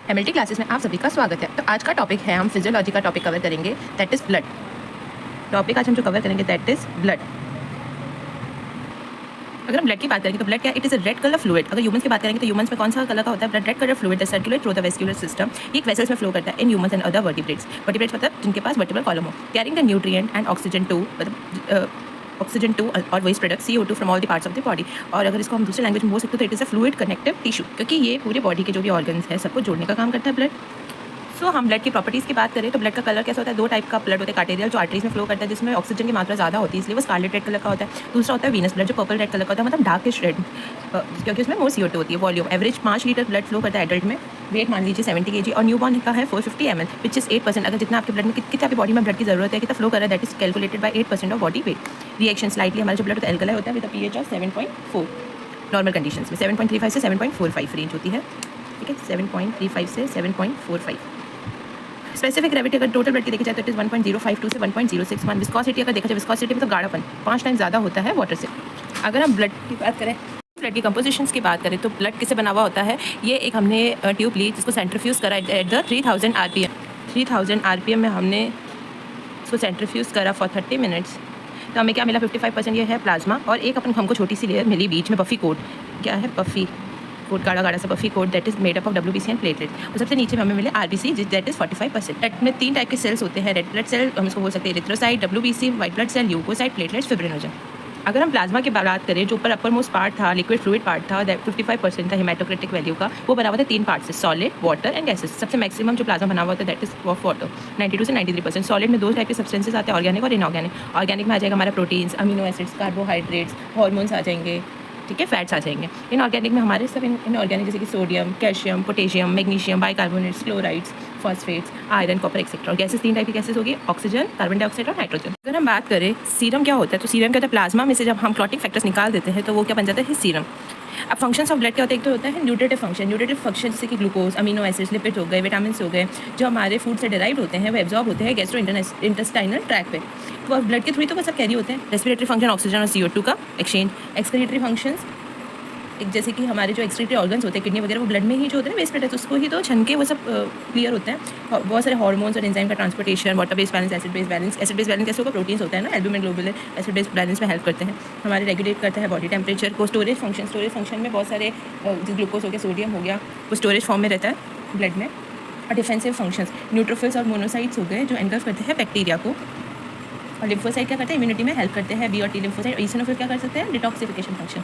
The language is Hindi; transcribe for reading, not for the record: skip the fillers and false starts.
एमएलटी क्लासेस में आप सभी का स्वागत है। तो आज का टॉपिक है, हम फिजियोलॉजी का टॉपिक कवर करेंगे, दैट इज़ ब्लड। टॉपिक आज हम जो कवर करेंगे दैट इज़ ब्लड। अगर हम ब्लड की बात करेंगे तो ब्लड क्या, it is a red colour fluid. अगर ह्यूमंस की बात करेंगे तो ह्यूमंस में कौन सा कलर का होता है? Blood red colour fluid circulate through the vascular system. एक वेसल्स में फ्लो करता है in humans and other vertebrates. Vertebrates मतलब जिनके पास वर्टिब्रल कॉलम हो, carrying the nutrient and oxygen to, मतलब ऑक्सीजन टू और waste product CO2 from all the parts of the body. और अगर इसको हम दूसरे लैंग्वेज में बोल सकते हो तो it is a fluid connective tissue, क्योंकि ये पूरे बॉडी के जो भी ऑर्गन्स है सबको जोड़ने का काम करता है ब्लड। सो हम ब्लड की प्रॉपर्टीज़ की बात करें तो ब्लड का कलर कैसा होता है? दो टाइप का ब्लड होता है, कार्टेरियल जो आर्टरीज में फ्लो करता है जिसमें ऑक्सीजन की मात्रा ज़्यादा होती है इसलिए वो स्कारलेट रेड कलर का होता है। दूसरा होता है वीनस ब्लड जो पर्पल रेड कलर का होता है, मतलब डार्किश रेड, क्योंकि उसमें मोर CO2 होती है। Volume average 5 litre blood flow करता है एडल्ट में। वेट मान लीजिए 70 kg और न्यूबॉर्न का है 450 ml, विच इज 8%। अगर जितना आपके ब्लड में कितनी आपकी बॉडी में ब्लड की जरूरत है, कितना फ्लो कर रहा है, that is calculated by 8% of body weight. Reaction slightly हमारा जो ब्लड होता है एल्कलाइन होता है with pH of 7.4। Normal conditions में 7.35 से 7.45 रेंज होती है, ठीक है, 7.35 से 7.45। स्पेसिफिक ग्रेविटी अगर टोटल ब्लड की देखी जाए तो इट इज 1.052 से 1.06। विस्कोसिटी अगर देखा जाए, विस्कोसिटी मतलब गाढ़ापन 5 टाइम ज़्यादा होता है वाटर से। अगर हम ब्लड की बात करें, ब्लड की कंपोजिशंस की बात करें तो ब्लड किससे बना हुआ होता है? ये एक हमने ट्यूब ली जिसको सेंट्रीफ्यूज करा एट द 3000 RPM। 3000 RPM में हमने इसको सेंट्रीफ्यूज करा फॉर 30 मिनट्स। तो हमें क्या मिला? 55% ये है प्लाज्मा और एक अपन हमको छोटी सी लेयर मिली बीच में, बफी कोट। क्या है? बफी कोट, गाढ़ा गाढ़ा सा buffy coat, that is made up of WBC and platelet. और सबसे नीचे में हमें मिले RBC दैट इज 45%। ब्लड में 3 टाइप के सेल्स होते हैं, रेड ब्लड सेल हम इसको बोल सकते हैं, erythrocyte, WBC, white blood cell, leucocyte, platelets, fibrinogen. अगर हम प्लाज्मा की बात करें, जो ऊपर अपर मोस्ट पार्ट था, लिक्विड फ्लूइड पार्ट था, दैट 55% था हेमाटोक्रिटिक वैल्यू का, वो बना हुआ था 3 पार्ट से, सॉलिड, वाटर एंड गैसेस। सबसे मैक्सिमम जो प्लाज्मा बना हुआ था दैट इज ऑफ वाटर, 92 से 93%। सॉलिड में 2 टाइप के सब्सटेंसेस आते हैं, ऑर्गेनिक और इनऑर्गेनिक। ऑर्गेनिक में आ जाएगा हमारा proteins, amino acids, carbohydrates, hormones आ जाएंगे, ठीक है, फैट्स आ जाएंगे। इनऑर्गेनिक में हमारे सब इनऑर्गेनिक जैसे कि sodium, calcium, potassium, magnesium, bicarbonates, chlorides, phosphates, iron, copper etcetera. और गैसेस 3 टाइप की गैसेस होगी, ऑक्सीजन, कार्बन डाइऑक्साइड और नाइट्रोजन। अगर हम बात करें सीरम क्या होता है, तो सीरम क्या होता है? प्लाज्मा में से जब हम क्लॉटिंग फैक्टर्स निकाल देते हैं तो वो क्या बन जाता है? सीरम। अब फंक्शंस ऑफ ब्लड क्या होता है? एक तो होता है न्यूट्रिटिव फंक्शन। न्यूट्रिटिव फंक्शन जैसे कि ग्लूकोज, अमीनो एसिड्स, लिपिड हो गए, विटामिन हो गए, जो हमारे फूड से डिराइव होते हैं वो एब्जॉर्ब होते हैं गैस्ट्रो इंटेस्टाइनल ट्रैक पे। तो ब्लड के थ्रू तो वो सब कैरी होते हैं। रेस्पिरेटरी फंक्शन ऑक्सीजन और CO2 का एक्सचेंज। एक्सक्रीटरी फंक्शंस जैसे कि हमारे जो एक्सक्रीटरी ऑर्गन्स होते हैं, किडनी वगैरह, वो ब्लड में ही जो होते हैं वेस्ट प्रोडक्ट्स, उसको ही तो छन के वो सब क्लियर होते हैं। बहुत सारे हार्मोन्स और एंजाइम का transportation, water base balance, acid base balance. Acid base balance कैसे होगा? प्रोटीन्स होता है ना, albumin, globulin, acid base balance में हेल्प करते हैं। हमारे रेगुलेट करता है बॉडी टेम्परेचर को। स्टोरेज फंक्शन में बहुत सारे ग्लूकोज हो गया, सोडियम हो गया, वो स्टोरेज फॉर्म में रहता है ब्लड में। और डिफेंसिव फंक्शंस, न्यूट्रोफिल्स और मोनोसाइट्स हो गए जो एंगल्फ करते हैं बैक्टीरिया को। और लिम्फोसाइट क्या करते हैं? इम्यूनिटी में हेल्प करते हैं, B और T लिम्फोसाइट। ईसिनोफिल क्या कर सकते हैं? Detoxification function.